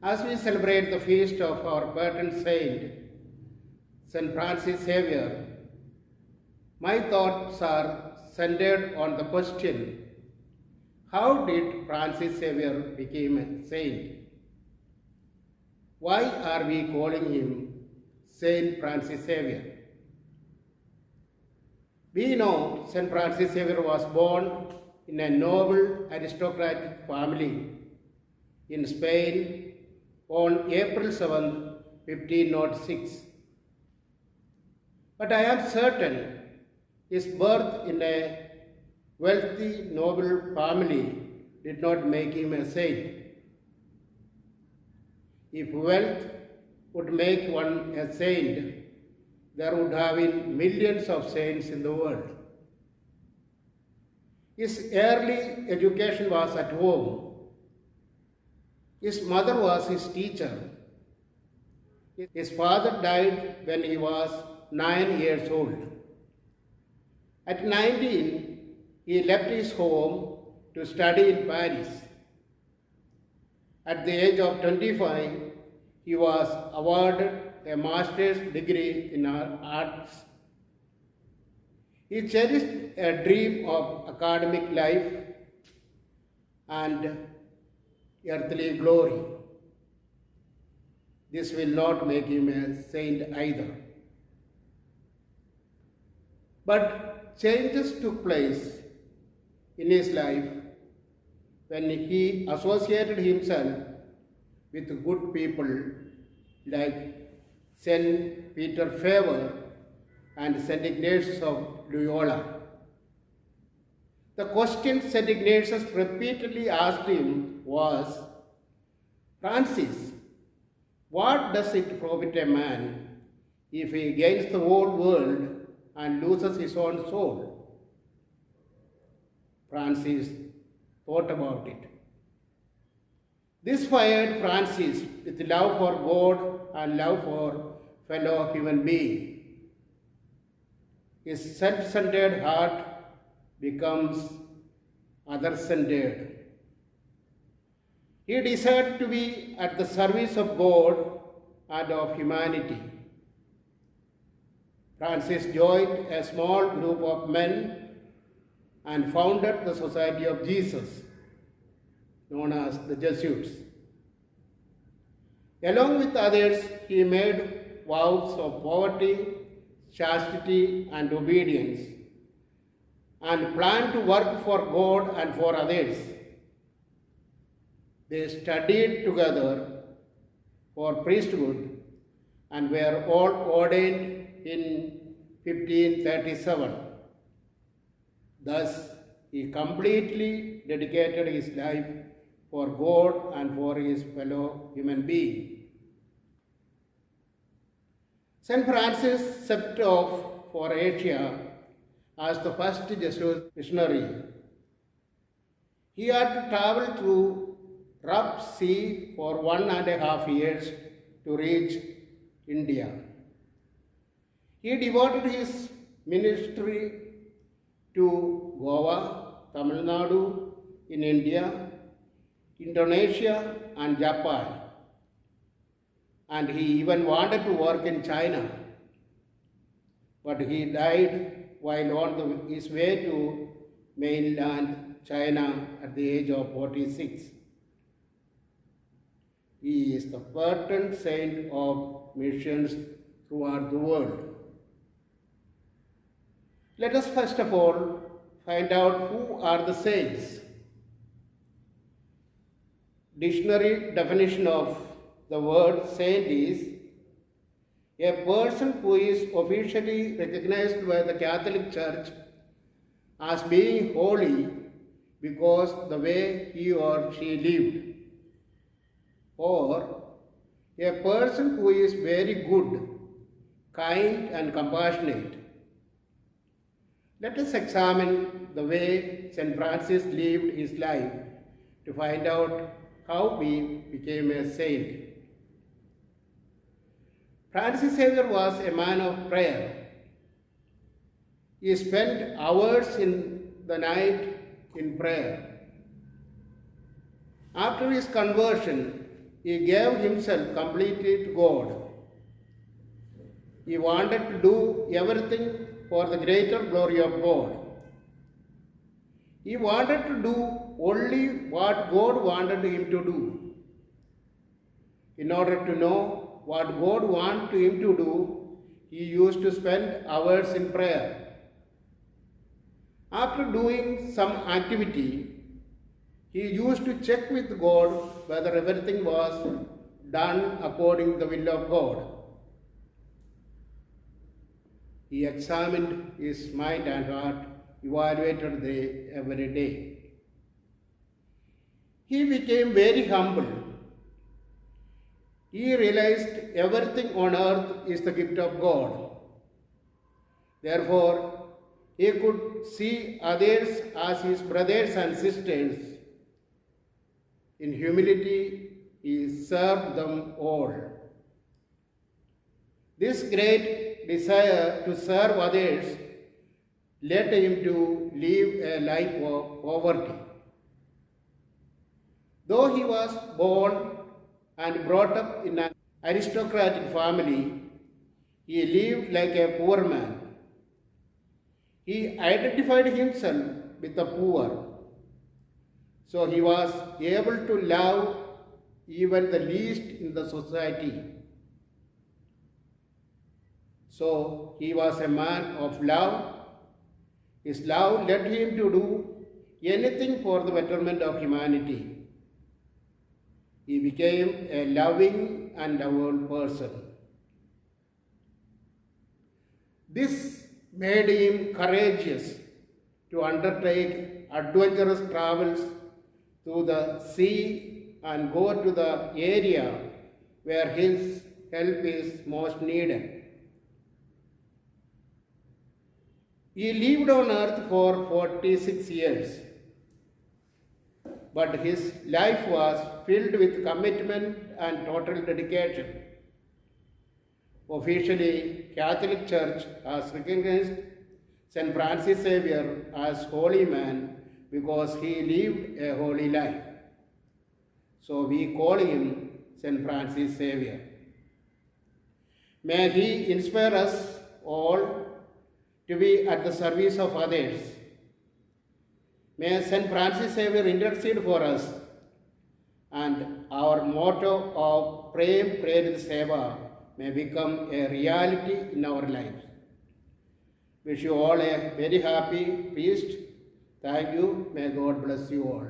As we celebrate the feast of our patron saint, St. Francis Xavier, my thoughts are centered on the question, how did Francis Xavier become a saint? Why are we calling him Saint Francis Xavier? We know St. Francis Xavier was born in a noble aristocratic family in Spain on April 7, 1506. But I am certain his birth in a wealthy noble family did not make him a saint. If wealth would make one a saint, there would have been millions of saints in the world. His early education was at home. His mother was his teacher. His father died when he was 9 years old. At 19, he left his home to study in Paris. At the age of 25, he was awarded a master's degree in arts. He cherished a dream of academic life and earthly glory. This will not make him a saint either. But changes took place in his life when he associated himself with good people like St. Peter Faber and St. Ignatius of Loyola. The question St. Ignatius repeatedly asked him was, Francis, what does it profit a man if he gains the whole world and loses his own soul? Francis thought about it. This fired Francis with love for God and love for fellow human beings. His self-centered heart becomes other-centered. He desired to be at the service of God and of humanity. Francis joined a small group of men and founded the Society of Jesus, known as the Jesuits. Along with others, he made vows of poverty, chastity, and obedience, and planned to work for God and for others. They studied together for priesthood and were all ordained in 1537. Thus, he completely dedicated his life for God and for his fellow human beings. St. Francis set off for Asia as the first Jesuit missionary. He had to travel through rough sea for 1.5 years to reach India. He devoted his ministry to Goa, Tamil Nadu in India, Indonesia and Japan. And he even wanted to work in China. But he died while on his way to mainland China at the age of 46. He is the patron saint of missions throughout the world. Let us first of all find out who are the saints. Dictionary definition of the word saint is a person who is officially recognized by the Catholic Church as being holy because the way he or she lived, or a person who is very good, kind and compassionate. Let us examine the way St. Francis lived his life to find out how he became a saint. Francis Xavier was a man of prayer. He spent hours in the night in prayer. After his conversion, he gave himself completely to God. He wanted to do everything for the greater glory of God. He wanted to do only what God wanted him to do. In order to know what God wanted him to do, he used to spend hours in prayer. After doing some activity, he used to check with God whether everything was done according to the will of God. He examined his mind and heart, evaluated them every day. He became very humble. He realized everything on earth is the gift of God. Therefore, he could see others as his brothers and sisters. In humility, he served them all. This great desire to serve others led him to live a life of poverty. Though he was born and brought up in an aristocratic family, he lived like a poor man. He identified himself with the poor, so he was able to love even the least in the society. So he was a man of love. His love led him to do anything for the betterment of humanity. He became a loving and lovable person. This made him courageous to undertake adventurous travels through the sea and go to the area where his help is most needed. He lived on earth for 46 years, but his life was filled with commitment and total dedication. Officially, Catholic Church has recognized St. Francis Xavier as holy man because he lived a holy life. So we call him St. Francis Xavier. May he inspire us all to be at the service of others. May St. Francis Xavier intercede for us, and our motto of Prem Prerit Seva may become a reality in our lives. Wish you all a very happy feast. Thank you. May God bless you all.